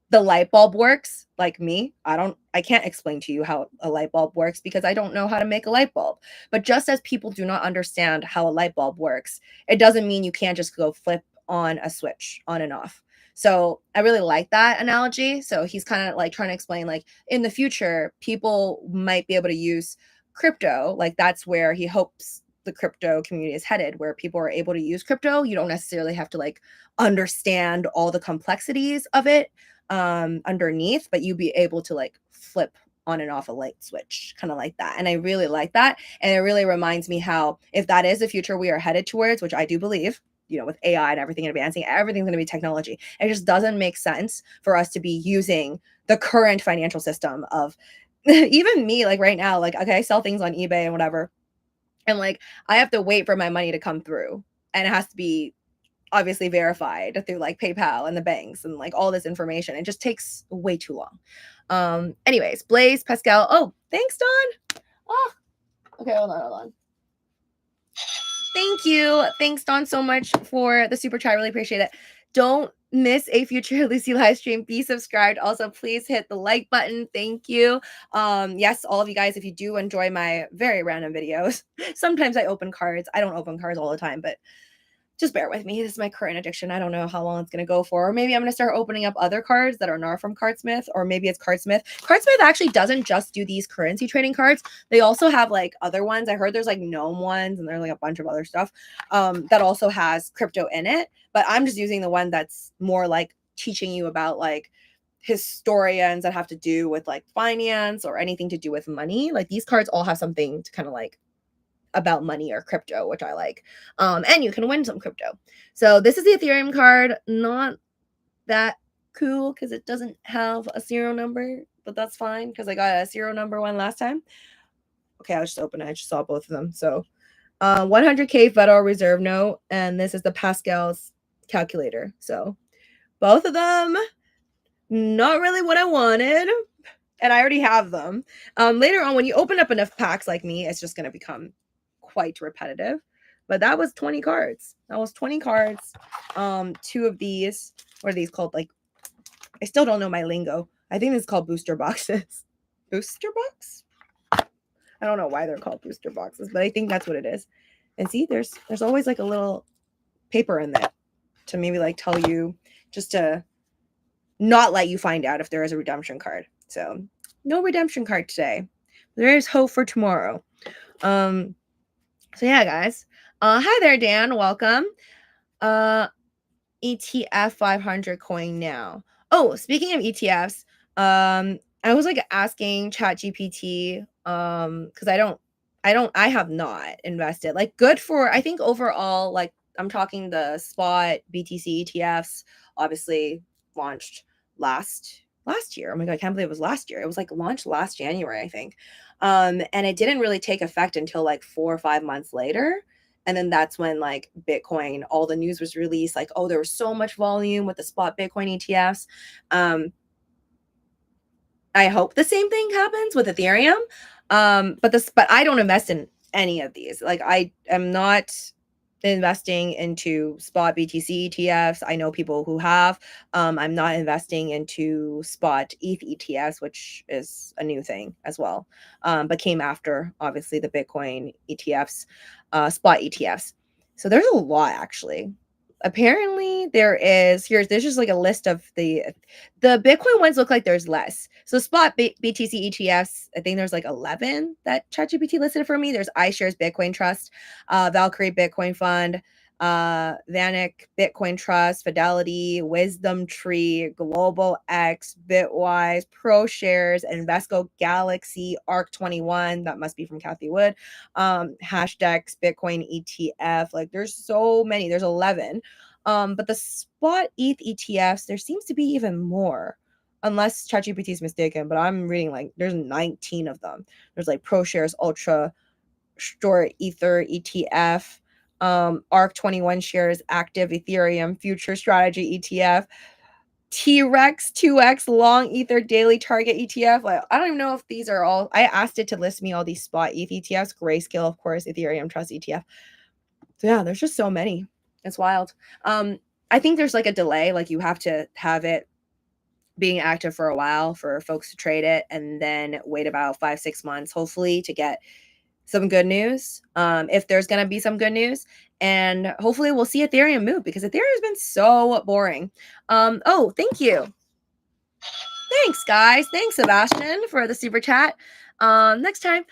the light bulb works, like me, I can't explain to you how a light bulb works because I don't know how to make a light bulb. But just as people do not understand how a light bulb works, it doesn't mean you can't just go flip on a switch on and off. So I really like that analogy. So he's kind of like trying to explain, like, in the future, people might be able to use crypto. Like, that's where he hopes the crypto community is headed, where people are able to use crypto. You don't necessarily have to like understand all the complexities of it underneath, but you'd be able to like flip on and off a light switch, kind of like that. And I really like that. And it really reminds me how, if that is the future we are headed towards, which I do believe, you know, with AI and everything advancing, everything's going to be technology. It just doesn't make sense for us to be using the current financial system of even me, like right now, like, okay, I sell things on eBay and whatever. And like, I have to wait for my money to come through, and it has to be obviously verified through like PayPal and the banks and like all this information. It just takes way too long. Anyways, Blaze, Pascal. Oh, thanks, Don. Oh, okay, hold on. Thank you. Thanks, Don, so much for the super chat. Really appreciate it. Don't miss a future Lucy live stream. Be subscribed. Also, please hit the like button. Thank you. Yes, all of you guys, if you do enjoy my very random videos, sometimes I open cards. I don't open cards all the time, but just bear with me. This is my current addiction. I don't know how long it's going to go for. Or maybe I'm going to start opening up other cards that are not from Cardsmith, or maybe it's Cardsmith. Cardsmith actually doesn't just do these currency trading cards. They also have like other ones. I heard there's like gnome ones and there's like a bunch of other stuff that also has crypto in it. But I'm just using the one that's more like teaching you about like historians that have to do with like finance or anything to do with money. Like, these cards all have something to kind of like about money or crypto, which I like. And you can win some crypto. So this is the Ethereum card. Not that cool because it doesn't have a serial number, but that's fine because I got a serial number one last time. Okay, I'll just open it. I just saw both of them. So 100K Federal Reserve note, and this is the Pascal's calculator. So both of them, not really what I wanted, and I already have them. Later on, when you open up enough packs like me, it's just going to become quite repetitive. But that was 20 cards. That was 20 cards. Two of these, what are these called? Like, I still don't know my lingo. I think it's called booster boxes. Booster box? I don't know why they're called booster boxes, but I think that's what it is. And see, there's always like a little paper in there to maybe like tell you, just to not let you find out if there is a redemption card. So no redemption card today. There is hope for tomorrow. So yeah, guys. Hi there, Dan. Welcome. ETF 500 coin now. Oh, speaking of ETFs, I was like asking ChatGPT, because I have not invested. Like, good for, I think overall, like, I'm talking the spot BTC ETFs, obviously launched last year. Oh my god, I can't believe it was last year. It was like launched last January, I think. And it didn't really take effect until like 4 or 5 months later. And then that's when like Bitcoin, all the news was released, like, oh, there was so much volume with the spot Bitcoin ETFs. I hope the same thing happens with Ethereum. But I don't invest in any of these. Like, I am not investing into spot BTC ETFs. I know people who have. I'm not investing into spot ETH ETFs, which is a new thing as well, but came after obviously the Bitcoin ETFs, spot ETFs. So there's a lot actually. Apparently there's just like a list of the Bitcoin ones. Look like there's less. So spot BTC ETFs, I think there's like 11 that ChatGPT listed for me. There's iShares Bitcoin Trust, Valkyrie Bitcoin Fund, Vanik Bitcoin Trust, Fidelity, Wisdom Tree, Global X, Bitwise, ProShares, Invesco Galaxy, ARC21, that must be from Kathy Wood, Hashdex Bitcoin ETF. Like, there's so many. There's 11. But the spot ETH ETFs, there seems to be even more, unless ChatGPT is mistaken. But I'm reading like there's 19 of them. There's like ProShares Ultra short Ether ETF, ARC21 shares active Ethereum future strategy ETF, T-Rex 2X long Ether daily target ETF. Like, I don't even know if these are all. I asked it to list me all these spot ETH ETFs. Grayscale, of course, Ethereum Trust ETF. So yeah, there's just so many. It's wild. I think there's like a delay. Like you have to have it being active for a while for folks to trade it, and then wait about 5-6 months, hopefully, to get some good news. If there's gonna be some good news, and hopefully we'll see Ethereum move because Ethereum has been so boring. Oh, thank you. Thanks, guys. Thanks, Sebastian, for the super chat. Next time.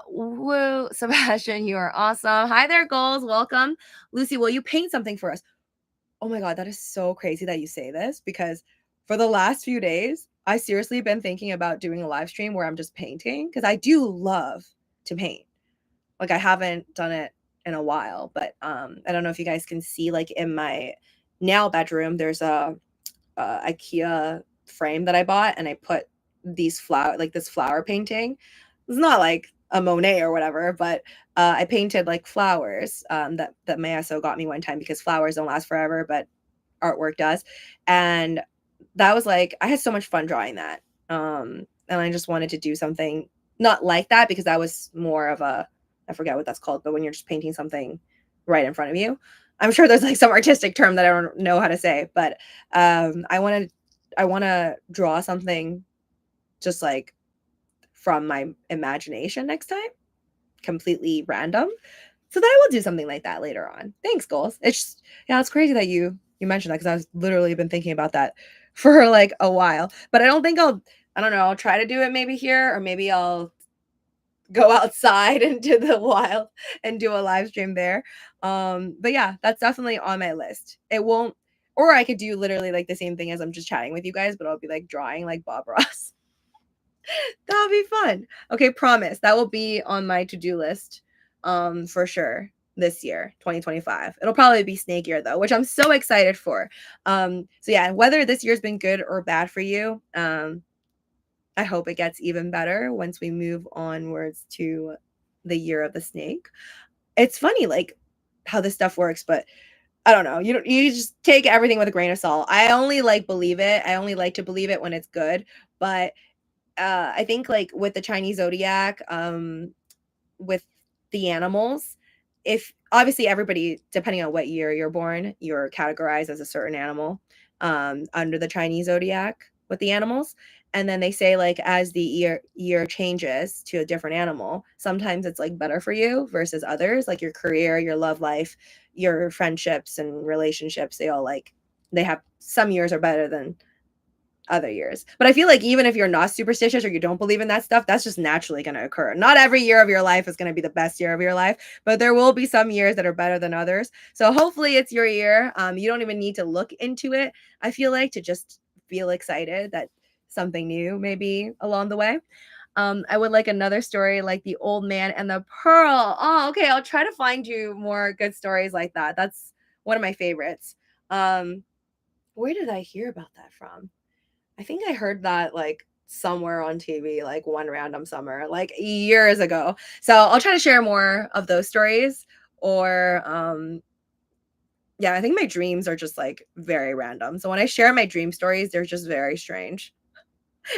Woo, Sebastian, you are awesome. Hi there, goals. Welcome. Lucy, will you paint something for us? Oh my God, that is so crazy that you say this, because for the last few days, I seriously been thinking about doing a live stream where I'm just painting, because I do love to paint. Like I haven't done it in a while, but I don't know if you guys can see, like in my now bedroom, there's a IKEA frame that I bought, and I put these this flower painting. It's not like a Monet or whatever, but I painted like flowers that Mayaso got me one time, because flowers don't last forever, but artwork does. And that was like, I had so much fun drawing that. And I just wanted to do something not like that, because that was more of a, I forget what that's called, but when you're just painting something right in front of you. I'm sure there's like some artistic term that I don't know how to say, but I want to draw something just like from my imagination next time, completely random. So that I will do something like that later on. Thanks, goals. It's just, yeah, it's crazy that you mentioned that, because I was literally been thinking about that for like a while. But I don't think I don't know, I'll try to do it maybe here, or maybe I'll go outside into the wild and do a live stream there. But yeah, that's definitely on my list. It won't, or I could do literally like the same thing as I'm just chatting with you guys, but I'll be like drawing like Bob Ross. That'll be fun. Okay, promise. That will be on my to-do list for sure this year, 2025. It'll probably be snake year though, which I'm so excited for. So yeah, whether this year's been good or bad for you, I hope it gets even better once we move onwards to the year of the snake. It's funny like how this stuff works, but I don't know. You just take everything with a grain of salt. I only like believe it. I only like to believe it when it's good, but I think like with the Chinese zodiac, with the animals, if obviously everybody, depending on what year you're born, you're categorized as a certain animal under the Chinese zodiac with the animals. And then they say like as the year changes to a different animal, sometimes it's like better for you versus others, like your career, your love life, your friendships and relationships. They have some years are better than other years. But I feel like even if you're not superstitious or you don't believe in that stuff, that's just naturally going to occur. Not every year of your life is going to be the best year of your life, but there will be some years that are better than others. So hopefully it's your year. You don't even need to look into it, I feel like, to just feel excited that something new may be along the way. I would like another story like the old man and the pearl. Oh, okay. I'll try to find you more good stories like that. That's one of my favorites. Where did I hear about that from? I think I heard that like somewhere on TV, like one random summer, like years ago. So I'll try to share more of those stories. Or yeah, I think my dreams are just like very random. So when I share my dream stories, they're just very strange.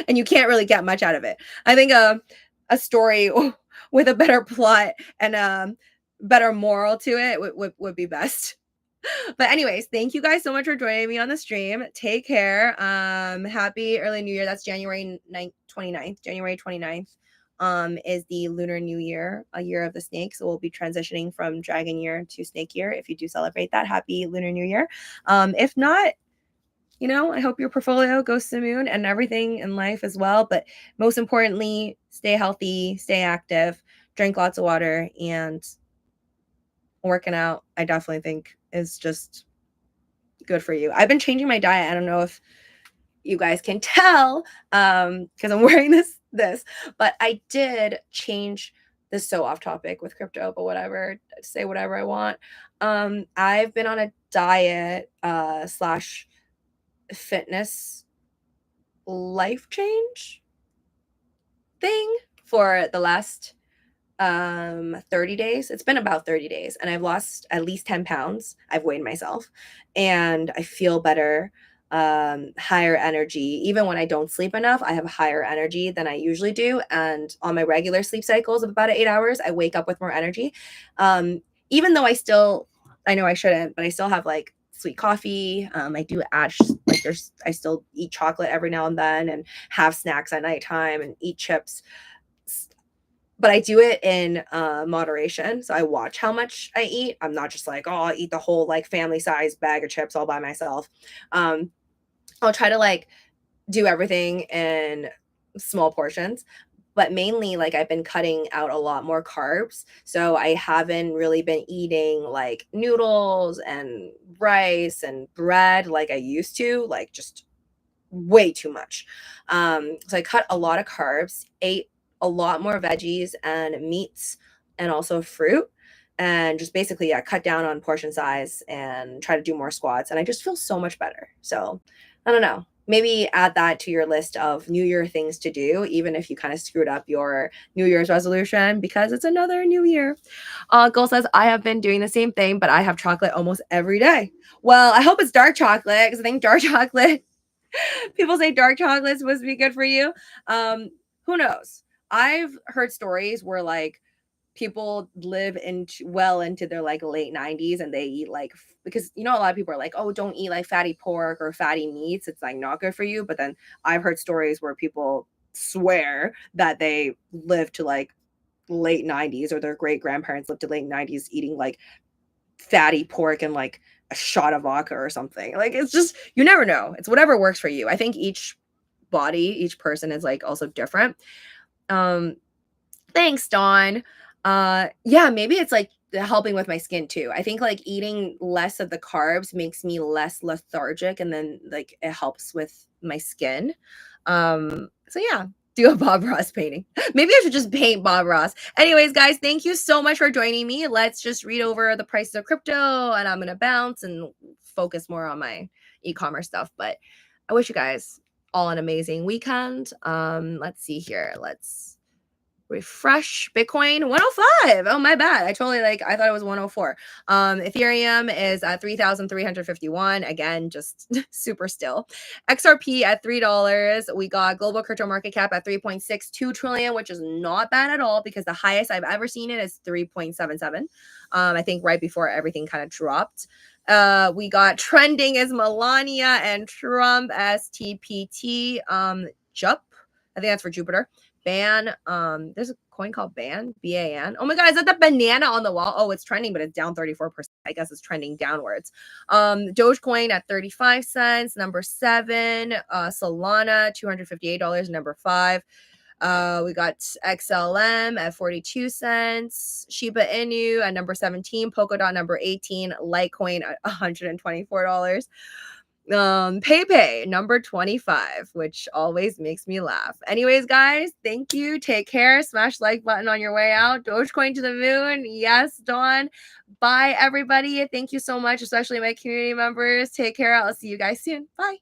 And you can't really get much out of it. I think a story with a better plot and a better moral to it would be best. But anyways, thank you guys so much for joining me on the stream. Take care. Happy early new year. That's January 29th. January 29th is the lunar new year, a year of the snake. So we'll be transitioning from dragon year to snake year. If you do celebrate that, happy lunar new year. If not, I hope your portfolio goes to the moon and everything in life as well. But most importantly, stay healthy, stay active, drink lots of water, and working out, I definitely think is just good for you. I've been changing my diet. I don't know if you guys can tell because I'm wearing this, but I did change this. So off topic with crypto, but whatever, say whatever I want. I've been on a diet slash fitness life change thing for the last 30 days. It's been about 30 days and I've lost at least 10 pounds. I've weighed myself and I feel better, higher energy. Even when I don't sleep enough, I have higher energy than I usually do. And on my regular sleep cycles of about 8 hours, I wake up with more energy. Even though I know I shouldn't, but I still have like sweet coffee. I do add like I still eat chocolate every now and then and have snacks at nighttime and eat chips, but I do it in moderation. So I watch how much I eat. I'm not just like, oh, I'll eat the whole like family size bag of chips all by myself. Um, I'll try to like do everything in small portions, but mainly like I've been cutting out a lot more carbs. So I haven't really been eating like noodles and rice and bread like I used to, like just way too much. So I cut a lot of carbs, ate a lot more veggies and meats and also fruit. And just basically, yeah, cut down on portion size and try to do more squats. And I just feel so much better. So I don't know. Maybe add that to your list of New Year things to do, even if you kind of screwed up your New Year's resolution because it's another new year. Goal says, I have been doing the same thing, but I have chocolate almost every day. Well, I hope it's dark chocolate because I think dark chocolate people say dark chocolate is supposed to be good for you. Who knows? I've heard stories where like people live into their like late 90s and they eat like because a lot of people are like, oh, don't eat like fatty pork or fatty meats, it's like not good for you. But then I've heard stories where people swear that they live to like late 90s or their great grandparents lived to late 90s eating like fatty pork and like a shot of vodka or something. Like it's just you never know. It's whatever works for you. I think each person is like also different. Um Thanks, Dawn. Yeah, maybe it's like helping with my skin too. I think like eating less of the carbs makes me less lethargic and then like it helps with my skin. So yeah, do a Bob Ross painting. Maybe I should just paint Bob Ross. Anyways, guys, thank you so much for joining me. Let's just read over the prices of crypto and I'm gonna bounce and focus more on my e-commerce stuff. But I wish you guys all an amazing weekend. Let's see here. Let's refresh. Bitcoin 105. Oh, my bad. I thought it was 104. Ethereum is at 3,351. Again, just super still. XRP at $3. We got global crypto market cap at 3.62 trillion, which is not bad at all because the highest I've ever seen it is 3.77. I think right before everything kind of dropped. We got trending is Melania and Trump STPT. JUP. I think that's for Jupiter. Ban. There's a coin called Ban. BAN. Oh my god, is that the banana on the wall? Oh, it's trending, but it's down 34%. I guess it's trending downwards. Dogecoin at 35 cents. Number 7. Solana, $258. Number 5. We got XLM at 42 cents. Shiba Inu at number 17. Polkadot number 18. Litecoin at $124. PayPay number 25, which always makes me laugh. Anyways, guys, thank you. Take care. Smash like button on your way out. Dogecoin to the moon. Yes, Dawn. Bye, everybody. Thank you so much, especially my community members. Take care. I'll see you guys soon. Bye.